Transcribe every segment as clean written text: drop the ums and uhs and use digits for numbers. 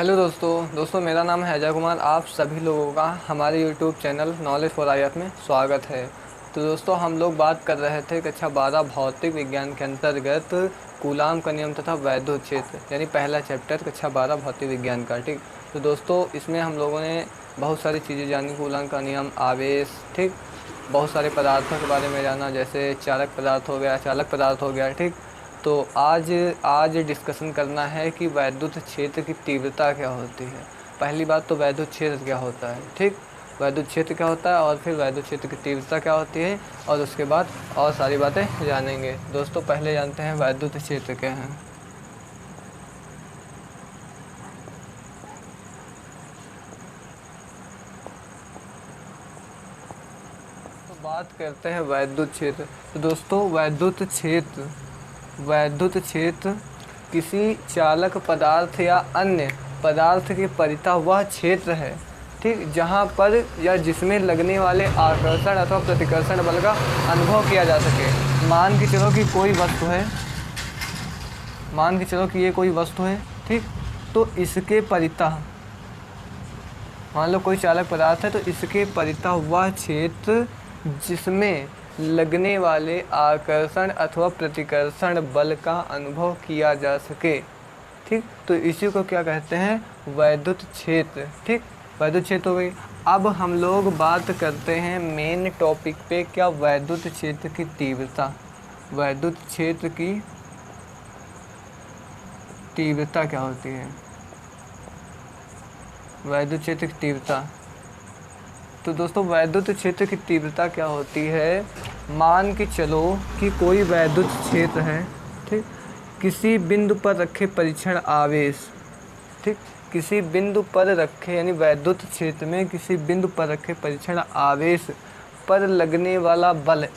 Hello दोस्तों मेरा नाम है अजय कुमार। आप सभी लोगों का हमारे YouTube channel knowledge for IAF में स्वागत है। तो दोस्तों हम लोग बात कर रहे थे कक्षा 12 भौतिक विज्ञान के अंतर्गत कूलाम का नियम तथा वैद्युत क्षेत्र, यानी पहला चैप्टर कक्षा 12 भौतिक विज्ञान का। ठीक, तो दोस्तों इसमें हम लोगों ने बहुत सारी चीज़ें जानी, कूलाम का नियम, आवेश, ठीक, बहुत सारे पदार्थों के बारे में जाना, जैसे चालक पदार्थ हो गया, चालक पदार्थ हो गया। ठीक, तो आज डिस्कशन करना है कि वैद्युत क्षेत्र की तीव्रता क्या होती है। पहली बात तो वैद्युत क्षेत्र क्या होता है, ठीक, वैद्युत क्षेत्र क्या होता है और फिर वैद्युत क्षेत्र की तीव्रता क्या होती है, और उसके बाद और सारी बातें जानेंगे। दोस्तों पहले जानते हैं वैद्युत क्षेत्र क्या है। तो बात करते हैं वैद्युत क्षेत्र। तो दोस्तों वैद्युत क्षेत्र किसी चालक पदार्थ या अन्य पदार्थ के परितः वह क्षेत्र है, ठीक, जहाँ पर या जिसमें लगने वाले आकर्षण अथवा प्रतिकर्षण बल का अनुभव किया जा सके। मान के चलो कि ये कोई वस्तु है, ठीक, तो इसके परितः, मान लो कोई चालक पदार्थ है, तो इसके परितः वह क्षेत्र जिसमें लगने वाले आकर्षण अथवा प्रतिकर्षण बल का अनुभव किया जा सके, ठीक, तो इसी को क्या कहते हैं, वैद्युत क्षेत्र। ठीक, वैद्युत क्षेत्र हो गई। अब हम लोग बात करते हैं मेन टॉपिक पे, क्या वैद्युत क्षेत्र की तीव्रता। वैद्युत क्षेत्र की तीव्रता क्या होती है, वैद्युत क्षेत्र की तीव्रता। तो दोस्तों वैद्युत क्षेत्र की तीव्रता क्या होती है, मान के चलो कि कोई वैद्युत क्षेत्र है, ठीक, किसी बिंदु पर रखे परीक्षण आवेश, ठीक, किसी बिंदु पर रखे, यानी वैद्युत क्षेत्र में किसी बिंदु पर रखे परीक्षण आवेश पर लगने वाला बल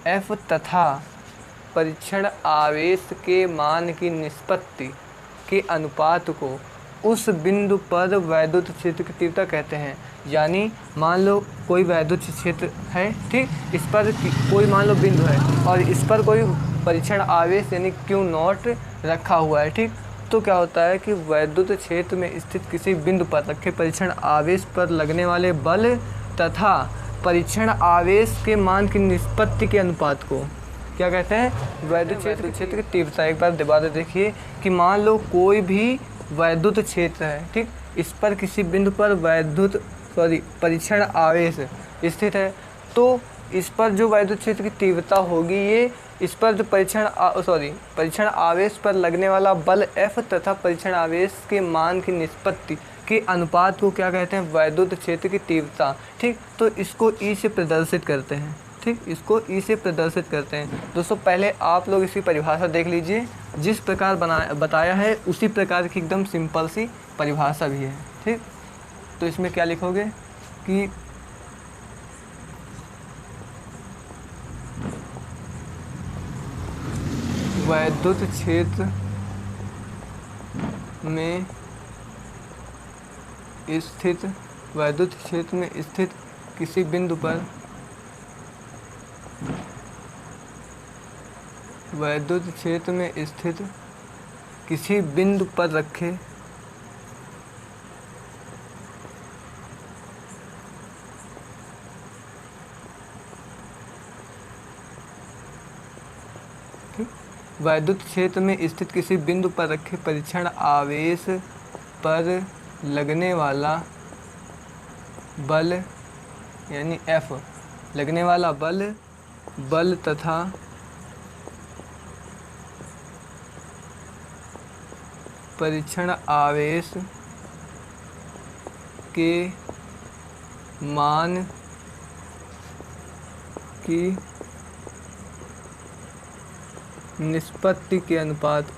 F तथा परीक्षण आवेश के मान की निष्पत्ति के अनुपात को उस बिंदु पर वैद्युत क्षेत्र की तीव्रता कहते हैं। यानी मान लो कोई वैद्युत क्षेत्र है, ठीक, इस पर कोई मान लो बिंदु है और इस पर कोई परीक्षण आवेश यानी Q0 रखा हुआ है, ठीक, तो क्या होता है कि वैद्युत क्षेत्र में स्थित किसी बिंदु पर रखे परीक्षण आवेश पर लगने वाले बल तथा परीक्षण आवेश के मान की निष्पत्ति के अनुपात को क्या कहते हैं, वैद्युत क्षेत्र की तीव्रता। एक बार दोबारा देखिए कि मान लो कोई भी वैद्युत क्षेत्र है, ठीक, इस पर किसी बिंदु पर परीक्षण आवेश स्थित है, तो इस पर जो वैद्युत क्षेत्र की तीव्रता होगी, ये इस पर जो परीक्षण आवेश पर लगने वाला बल F तथा परीक्षण आवेश के मान की निष्पत्ति के अनुपात को क्या कहते हैं, वैद्युत क्षेत्र की तीव्रता। ठीक, तो इसको E से प्रदर्शित करते हैं, ठीक, इसको E से प्रदर्शित करते हैं। दोस्तों पहले आप लोग इसकी परिभाषा देख लीजिए, जिस प्रकार बताया है उसी प्रकार की एकदम सिंपल सी परिभाषा भी है, ठीक। तो इसमें क्या लिखोगे कि वैद्युत क्षेत्र में स्थित किसी बिंदु पर वैद्युत क्षेत्र में स्थित किसी बिंदु पर रखे वैद्युत क्षेत्र में स्थित किसी बिंदु पर रखे परीक्षण आवेश पर लगने वाला बल यानी F, लगने वाला बल तथा परीक्षण आवेश के मान की निष्पत्ति के अनुपात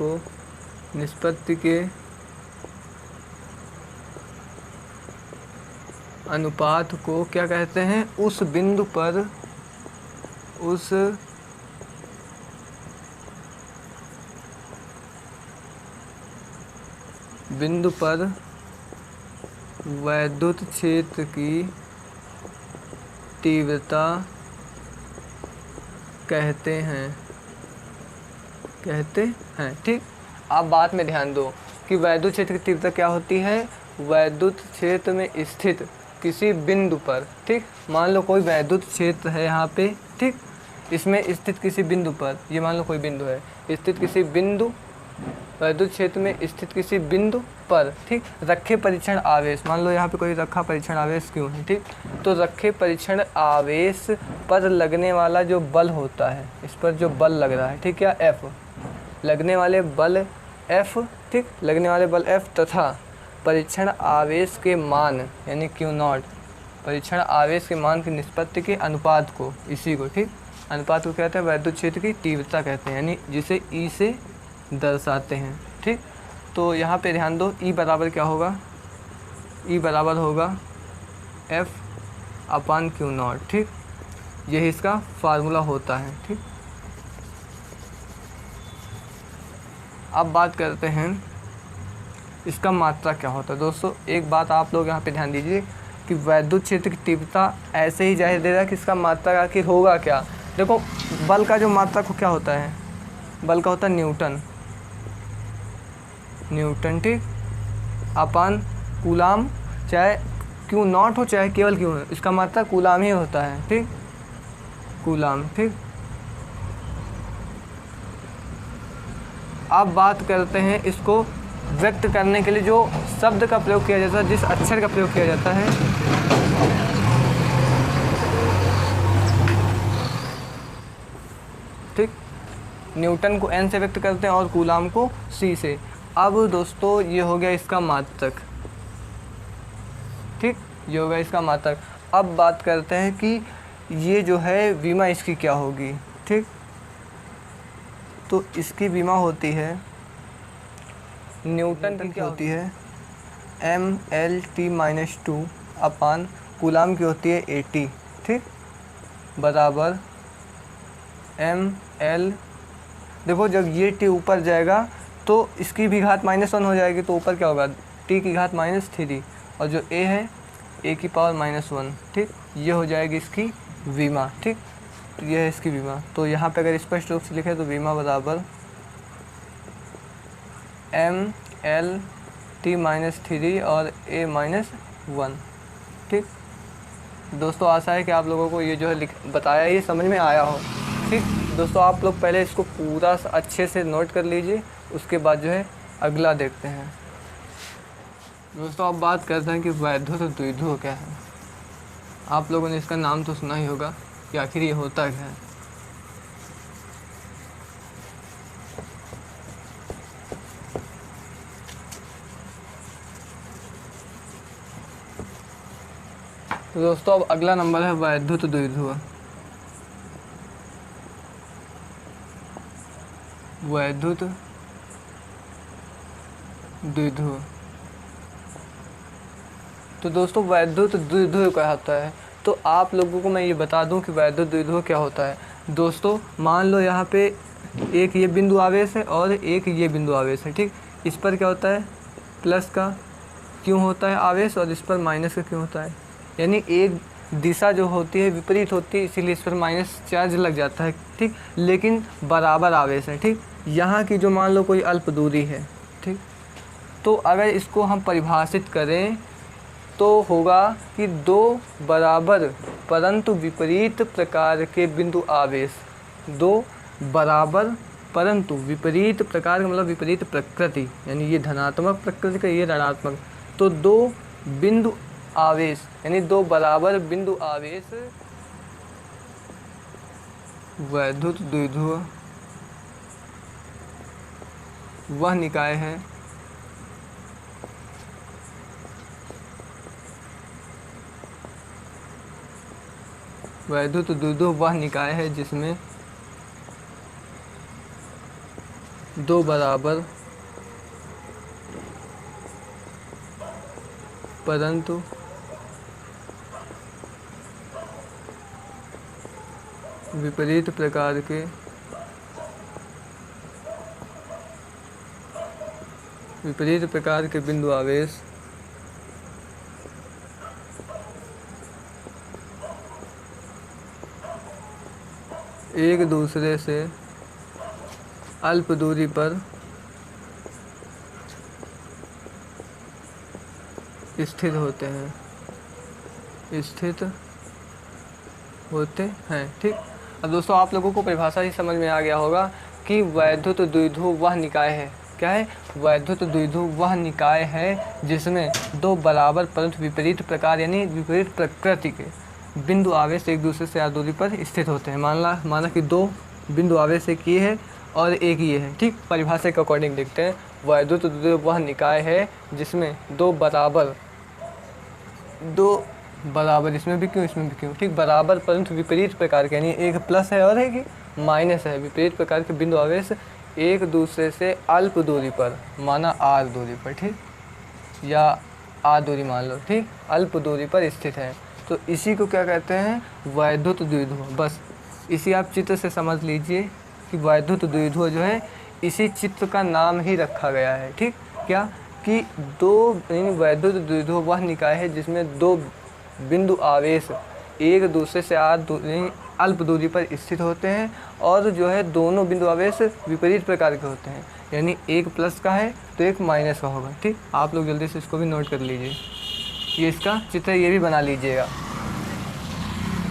को क्या कहते हैं, उस बिंदु पर वैद्युत क्षेत्र की तीव्रता कहते हैं। ठीक, आप बात में ध्यान दो कि वैद्युत क्षेत्र की तीव्रता क्या होती है, वैद्युत क्षेत्र में स्थित किसी बिंदु पर, ठीक, मान लो कोई वैद्युत क्षेत्र है यहाँ पे, ठीक, इसमें स्थित किसी बिंदु पर, ये मान लो कोई बिंदु है, स्थित किसी बिंदु, वैद्युत क्षेत्र में स्थित किसी बिंदु पर, ठीक, रखे परीक्षण आवेश, मान लो यहाँ पे कोई रखा परीक्षण आवेश क्यों है, ठीक, तो रखे परीक्षण आवेश पर लगने वाला जो बल होता है, इस पर जो बल लग रहा है, ठीक, क्या F, लगने वाले बल F, ठीक, लगने वाले बल F तथा परीक्षण आवेश के मान यानी Q0, परीक्षण आवेश के मान की निष्पत्ति के अनुपात को, इसी को, ठीक, अनुपात को कहते हैं वैद्युत क्षेत्र की तीव्रता कहते हैं, यानी जिसे E से दर्शाते हैं, ठीक। तो यहाँ पे ध्यान दो, E बराबर क्या होगा, E बराबर होगा F/Q0, ठीक, यही इसका फार्मूला होता है, ठीक। अब बात करते हैं इसका मात्रा क्या होता है। दोस्तों एक बात आप लोग यहाँ पे ध्यान दीजिए कि वैद्युत क्षेत्र की तीव्रता ऐसे ही जाहिर दे रहा है कि इसका मात्रा आखिर होगा क्या। देखो बल का जो मात्रा को क्या होता है, बल का होता है न्यूटन, ठीक, अपन कूलाम, चाहे Q0 हो चाहे केवल Q हो, इसका मात्रा कूलाम ही होता है, ठीक, कूलाम, ठीक। अब बात करते हैं इसको व्यक्त करने के लिए जो शब्द का प्रयोग किया जाता है, जिस अक्षर का प्रयोग किया जाता है, ठीक, न्यूटन को N से व्यक्त करते हैं और कूलाम को C से। अब दोस्तों ये हो गया इसका मात्रक, ठीक, ये हो गया इसका मात्रक। अब बात करते हैं कि ये जो है विमा इसकी क्या होगी, ठीक, तो इसकी विमा होती है न्यूटन की क्या होती है mL/T-2 अपान कूलाम की होती है 80, ठीक, बराबर mL। देखो जब ये T ऊपर जाएगा तो इसकी भी घात -1 हो जाएगी, तो ऊपर क्या होगा T की घात -3 और जो A है A⁻1, ठीक, ये हो जाएगी इसकी विमा, ठीक, तो ये है इसकी विमा। तो यहाँ पे अगर स्पष्ट रूप से लिखे तो विमा बराबर mL/T-3 और A-1, ठीक। दोस्तों आशा है कि आप लोगों को ये जो है बताया ये समझ में आया हो, ठीक। दोस्तों आप लोग पहले इसको पूरा अच्छे से नोट कर लीजिए, उसके बाद जो है अगला देखते हैं। दोस्तों अब बात करते हैं कि वैद्युत द्विध्रुव क्या है। आप लोगों ने इसका नाम तो सुना ही होगा कि आखिर ये होता क्या है। तो दोस्तों अब अगला नंबर है वैद्युत द्विध्रुव। वैद्युत द्विध्रुव, तो दोस्तों वैद्युत द्विध्रुव क्या होता है, तो आप लोगों को मैं ये बता दूं कि वैद्युत द्विध्रुव क्या होता है। दोस्तों मान लो यहाँ पे एक ये बिंदु आवेश है और एक ये बिंदु आवेश है, ठीक, इस पर क्या होता है प्लस का क्यों होता है आवेश और इस पर माइनस का क्यों होता है, यानी एक दिशा जो होती है विपरीत होती है, इसीलिए इस पर माइनस चार्ज लग जाता है, ठीक, लेकिन बराबर आवेश है, ठीक। यहाँ की जो मान लो कोई अल्प दूरी है, ठीक, तो अगर इसको हम परिभाषित करें तो होगा कि दो बराबर परंतु विपरीत प्रकार के बिंदु आवेश, दो बराबर परंतु विपरीत प्रकार का मतलब विपरीत प्रकृति, यानी ये धनात्मक प्रकृति का, ये ऋणात्मक, तो दो बिंदु आवेश यानी दो बराबर बिंदु आवेश वैद्युत द्विध्रुव वह निकाय है वैद्युत द्विध्रुव वह निकाय है जिसमें दो बराबर परंतु विपरीत प्रकार के बिंदु आवेश एक दूसरे से अल्प दूरी पर स्थित होते हैं, स्थित होते हैं। ठीक। अब दोस्तों आप लोगों को परिभाषा ही समझ में आ गया होगा कि वैद्युत द्विध्रुव वह निकाय है। क्या है? वैद्युत द्विध्रुव वह निकाय है जिसमें दो बराबर परंतु विपरीत प्रकार यानी विपरीत प्रकृति के बिंदु आवेश एक दूसरे से r दूरी पर स्थित होते हैं। माना कि दो बिंदु आवेश एक ये है और एक ये है। ठीक। परिभाषा के अकॉर्डिंग देखते हैं, वैद्युत द्विध्रुव वह निकाय है जिसमें दो बराबर इसमें भी क्यों इसमें भी क्यों, ठीक, बराबर परंतु विपरीत प्रकार के यानी एक प्लस है और एक माइनस है, विपरीत प्रकार के बिंदु आवेश एक दूसरे से अल्प दूरी पर, माना r दूरी पर, ठीक, या r दूरी मान लो, ठीक, अल्प दूरी पर स्थित है। तो इसी को क्या कहते हैं? वैद्युत द्विध्रुव। बस इसी आप चित्र से समझ लीजिए कि वैद्युत द्विध्रुव जो है इसी चित्र का नाम ही रखा गया है। ठीक। क्या कि दो वैद्युत द्विध्रुव वह निकाय है जिसमें दो बिंदु आवेश एक दूसरे से अल्प दूरी पर स्थित होते हैं और जो है दोनों बिंदु आवेश विपरीत प्रकार के होते हैं, यानी एक प्लस का है तो एक माइनस का होगा। ठीक। आप लोग जल्दी से इसको भी नोट कर लीजिए, ये इसका चित्र ये भी बना लीजिएगा।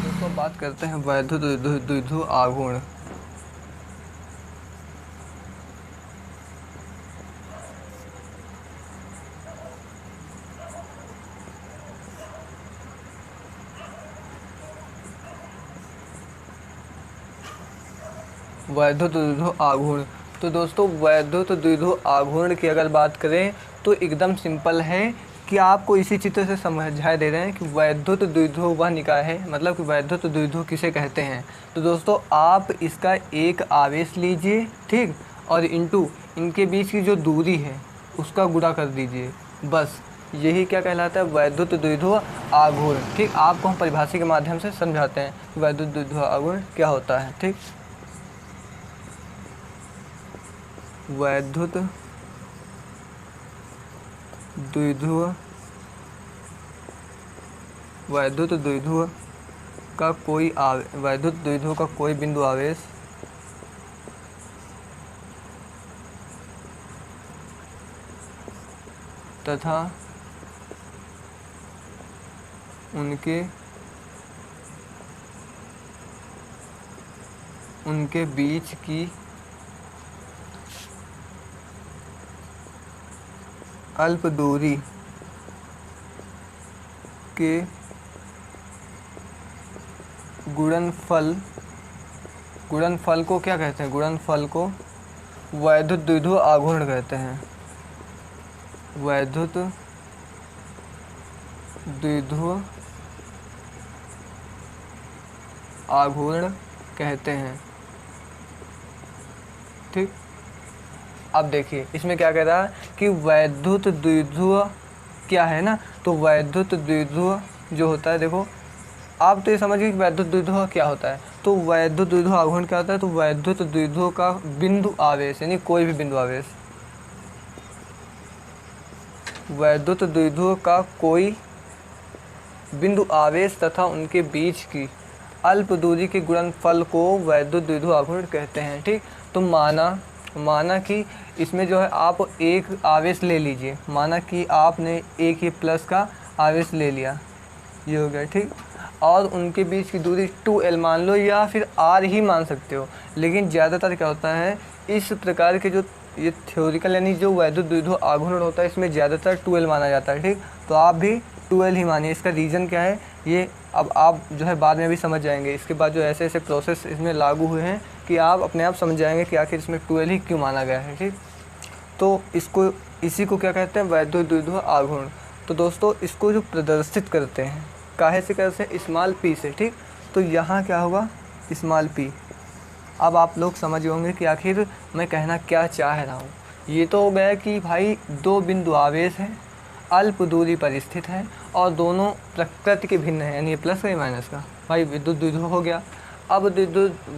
दोस्तों बात करते हैं वैद्युत द्विध्रुव आघूर्ण। वैद्युत द्विध्रुव आघूर्ण। तो दोस्तों वैद्युत द्विध्रुव आघूर्ण की अगर बात करें तो एकदम सिंपल है कि आपको इसी चित्र से समझाए दे रहे हैं कि वैद्युत द्विध्रुव वह निकाय है, मतलब कि वैद्युत द्विध्रुव किसे कहते हैं। तो दोस्तों आप इसका एक आवेश लीजिए, ठीक, और इनटू इनके बीच की जो दूरी है उसका गुणा कर दीजिए, बस यही क्या कहलाता है? वैद्युत द्विध्रुव आघूर्ण। ठीक। आपको हम परिभाषा के माध्यम से समझाते हैं वैद्युत द्विध्रुव आघूर्ण क्या होता है। ठीक। वैद्युत द्विध्रुव का कोई बिंदु आवेश तथा उनके बीच की अल्प दूरी के गुणनफल को क्या कहते हैं? गुणनफल को वैद्युत द्विध्रुव आघूर्ण कहते हैं। वैद्युत द्विध्रुव आघूर्ण कहते हैं। ठीक। अब देखिए इसमें क्या कह रहा है कि वैद्युत द्विध्रुव क्या है ना, तो वैद्युत द्विध्रुव जो होता है, देखो आप तो ये समझिए कि वैद्युत द्विध्रुव क्या होता है। तो वैद्युत द्विध्रुव आघूर्ण क्या होता है? तो वैद्युत द्विध्रुव का बिंदु आवेश यानी कोई भी बिंदु आवेश, वैद्युत द्विध्रुव का कोई बिंदु आवेश तथा उनके बीच की अल्प दूरी के गुणनफल को वैद्युत द्विध्रुव आघूर्ण कहते हैं। ठीक। तो माना कि इसमें जो है आप एक आवेश ले लीजिए, माना कि आपने एक ही प्लस का आवेश ले लिया, ये हो गया, ठीक, और उनके बीच की दूरी 2l मान लो या फिर r ही मान सकते हो। लेकिन ज़्यादातर क्या होता है इस प्रकार के जो ये थ्योरिकल यानी जो वैद्युत द्विध्रुव आघूर्ण होता है इसमें ज़्यादातर 2l माना जाता है। ठीक। तो आप भी 2l ही मानिए। इसका रीज़न क्या है ये अब आप जो है बाद में भी समझ जाएंगे। इसके बाद जो ऐसे ऐसे प्रोसेस इसमें लागू हुए हैं कि आप अपने आप समझ जाएंगे कि आखिर इसमें 2l ही क्यों माना गया है। ठीक। तो इसी को क्या कहते हैं? वैद्युत द्विध्रुव आघूर्ण। तो दोस्तों इसको जो प्रदर्शित करते हैं काहे से करते हैं? स्मॉल p से। ठीक। तो यहाँ क्या होगा? Small p। अब आप लोग समझ होंगे कि आखिर मैं कहना क्या चाह रहा हूँ। ये तो हो गया कि भाई दो बिंदु आवेश हैं, अल्प दूरी पर स्थित है और दोनों प्रकृति के भिन्न हैं, यानी ये प्लस का माइनस का, भाई विद्युत द्विध्रुव हो गया। अब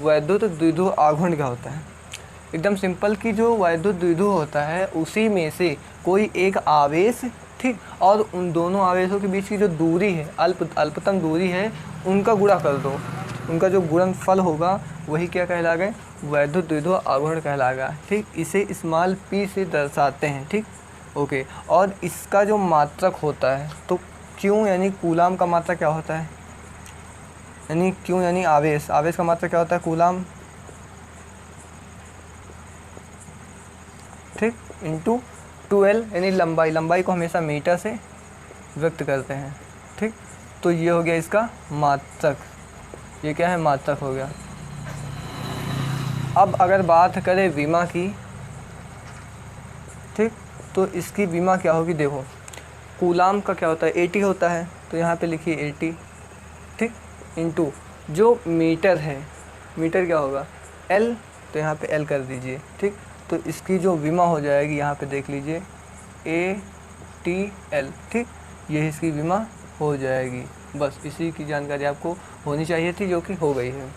वैद्युत द्विध्रुव आघूर्ण क्या होता है? एकदम सिंपल कि जो वैद्युत द्विध्रुव होता है उसी में से कोई एक आवेश, ठीक, और उन दोनों आवेशों के बीच की जो दूरी है अल्पतम दूरी है उनका गुणा कर दो, उनका जो गुणनफल होगा वही क्या कहलाएगा? वैद्युत द्विध्रुव आघूर्ण कहलाएगा। ठीक। इसे स्मॉल p से दर्शाते हैं। ठीक। ओके, और इसका जो मात्रक होता है तो क्यू यानी कूलाम का मात्रक क्या होता है, यानी क्यू यानी आवेश, आवेश का मात्रक क्या होता है कूलाम, ठीक, इंटू 2L यानी लंबाई, लंबाई को हमेशा मीटर से व्यक्त करते हैं, ठीक। तो ये हो गया इसका मात्रक, ये क्या है मात्रक हो गया। अब अगर बात करें विमा की, ठीक, तो इसकी विमा क्या होगी, देखो कूलाम का क्या होता है 80 होता है, तो यहाँ पे लिखिए 80, ठीक, इंटू जो मीटर है, मीटर क्या होगा L, तो यहाँ पे L कर दीजिए, ठीक। तो इसकी जो विमा हो जाएगी यहाँ पे देख लीजिए ATL, ठीक, ये इसकी विमा हो जाएगी। बस इसी की जानकारी आपको होनी चाहिए थी, जो कि हो गई है।